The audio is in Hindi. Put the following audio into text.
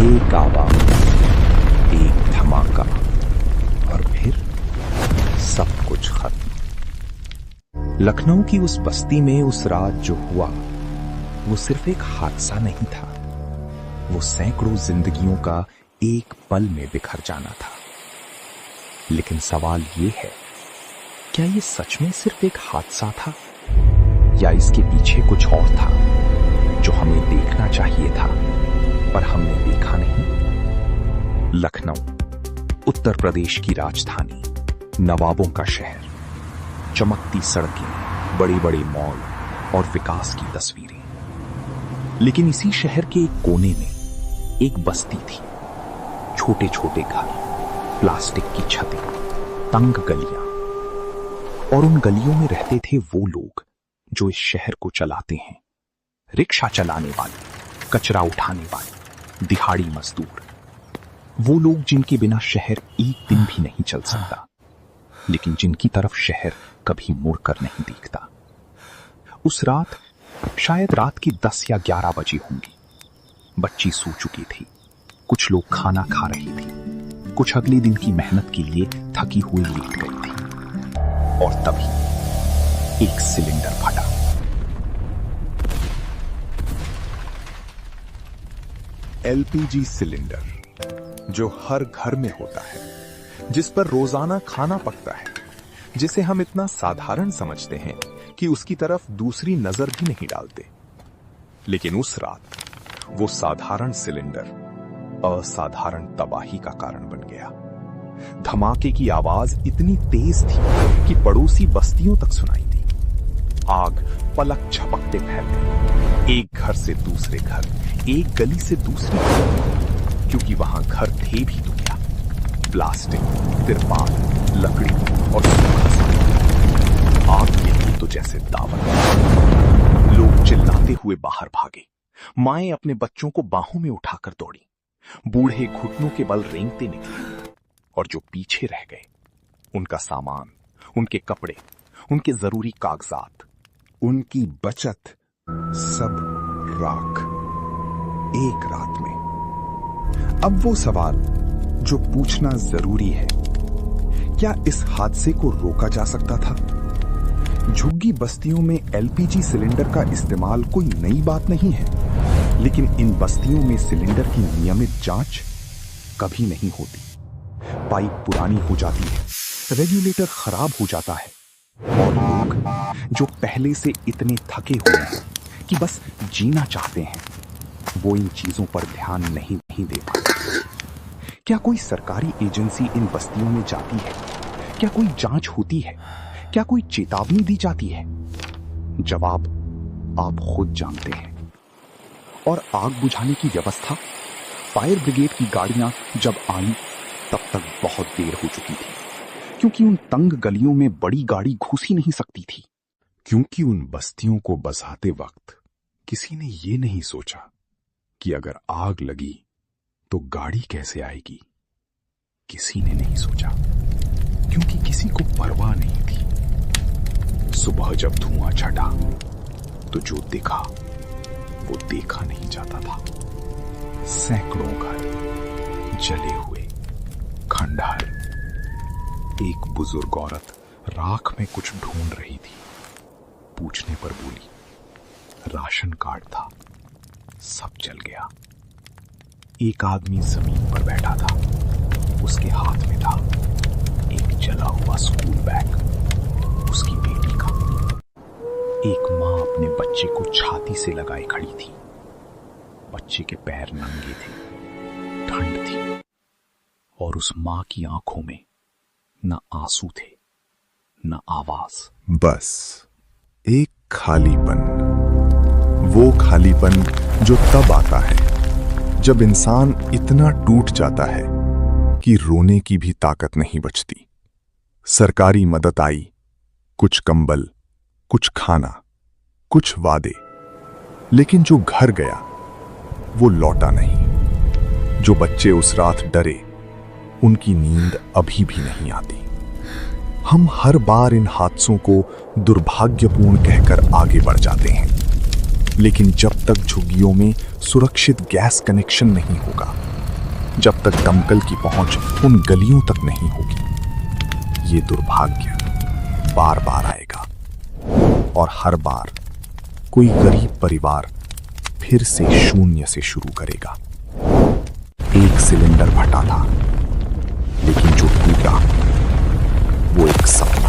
एक आवाज, एक धमाका और फिर सब कुछ खत्म। लखनऊ की उस बस्ती में उस रात जो हुआ वो सिर्फ एक हादसा नहीं था, वो सैकड़ों जिंदगियों का एक पल में बिखर जाना था। लेकिन सवाल ये है, क्या ये सच में सिर्फ एक हादसा था या इसके पीछे कुछ और था जो हमें देखना चाहिए था पर हमने देखा नहीं? लखनऊ, उत्तर प्रदेश की राजधानी, नवाबों का शहर, चमकती सड़कें, बड़े बड़े मॉल और विकास की तस्वीरें। लेकिन इसी शहर के एक कोने में एक बस्ती थी। छोटे छोटे घर, प्लास्टिक की छतें, तंग गलियां, और उन गलियों में रहते थे वो लोग जो इस शहर को चलाते हैं। रिक्शा चलाने वाले, कचरा उठाने वाले, दिहाड़ी मजदूर, वो लोग जिनके बिना शहर एक दिन भी नहीं चल सकता, लेकिन जिनकी तरफ शहर कभी मुड़कर नहीं देखता। उस रात शायद रात की 10 या 11 बजे होंगी। बच्ची सो चुकी थी, कुछ लोग खाना खा रही थी, कुछ अगले दिन की मेहनत के लिए थकी हुई लेट गई थी। और तभी एक सिलेंडर फटा। एलपीजी सिलेंडर, जो हर घर में होता है, जिस पर रोजाना खाना पकता है, जिसे हम इतना साधारण समझते हैं कि उसकी तरफ दूसरी नजर भी नहीं डालते। लेकिन उस रात वो साधारण सिलेंडर असाधारण तबाही का कारण बन गया। धमाके की आवाज इतनी तेज थी कि पड़ोसी बस्तियों तक सुनाई दी। आग पलक झपकते फैल गई, एक घर से दूसरे घर, एक गली से दूसरी गली, क्योंकि वहां घर थे भी तो क्या, प्लास्टिक, तिरपाल, लकड़ी और सूखा सामान। आग के लिए तो जैसे दावत। लोग चिल्लाते हुए बाहर भागे, माएं अपने बच्चों को बाहों में उठाकर दौड़ी, बूढ़े घुटनों के बल रेंगते निकले, और जो पीछे रह गए उनका सामान, उनके कपड़े, उनके जरूरी कागजात, उनकी बचत, सब राख एक रात में। अब वो सवाल जो पूछना जरूरी है, क्या इस हादसे को रोका जा सकता था? झुग्गी बस्तियों में एलपीजी सिलेंडर का इस्तेमाल कोई नई बात नहीं है, लेकिन इन बस्तियों में सिलेंडर की नियमित जांच कभी नहीं होती। पाइप पुरानी हो जाती है, रेगुलेटर खराब हो जाता है, और लोग जो पहले से इतने थके हुए हैं कि बस जीना चाहते हैं, वो इन चीजों पर ध्यान नहीं दे पाते। क्या कोई सरकारी एजेंसी इन बस्तियों में जाती है? क्या कोई जांच होती है? क्या कोई चेतावनी दी जाती है? जवाब आप खुद जानते हैं। और आग बुझाने की व्यवस्था, फायर ब्रिगेड की गाड़ियां जब आई तब तक बहुत देर हो चुकी थी, क्योंकि उन तंग गलियों में बड़ी गाड़ी घुस ही नहीं सकती थी। क्योंकि उन बस्तियों को बसाते वक्त किसी ने ये नहीं सोचा कि अगर आग लगी तो गाड़ी कैसे आएगी। किसी ने नहीं सोचा, क्योंकि किसी को परवाह नहीं थी। सुबह जब धुआं छटा तो जो दिखा वो देखा नहीं जाता था। सैकड़ों घर जले हुए, खंडहर। एक बुजुर्ग औरत राख में कुछ ढूंढ रही थी। पूछने पर बोली, राशन कार्ड था, सब जल गया। एक आदमी जमीन पर बैठा था, उसके हाथ में था एक जला हुआ स्कूल बैग, उसकी बेटी का। एक मां अपने बच्चे को छाती से लगाए खड़ी थी। बच्चे के पैर नंगे थे, ठंड थी, और उस मां की आंखों में न आंसू थे न आवाज, बस एक खालीपन। वो खालीपन जो तब आता है जब इंसान इतना टूट जाता है कि रोने की भी ताकत नहीं बचती। सरकारी मदद आई, कुछ कंबल, कुछ खाना, कुछ वादे, लेकिन जो घर गया वो लौटा नहीं। जो बच्चे उस रात डरे, उनकी नींद अभी भी नहीं आती। हम हर बार इन हादसों को दुर्भाग्यपूर्ण कहकर आगे बढ़ जाते हैं, लेकिन जब तक झुग्गियों में सुरक्षित गैस कनेक्शन नहीं होगा, जब तक दमकल की पहुंच उन गलियों तक नहीं होगी, ये दुर्भाग्य बार बार आएगा। और हर बार कोई गरीब परिवार फिर से शून्य से शुरू करेगा। एक सिलेंडर फटा था, लेकिन जो टूटा वो एक सपना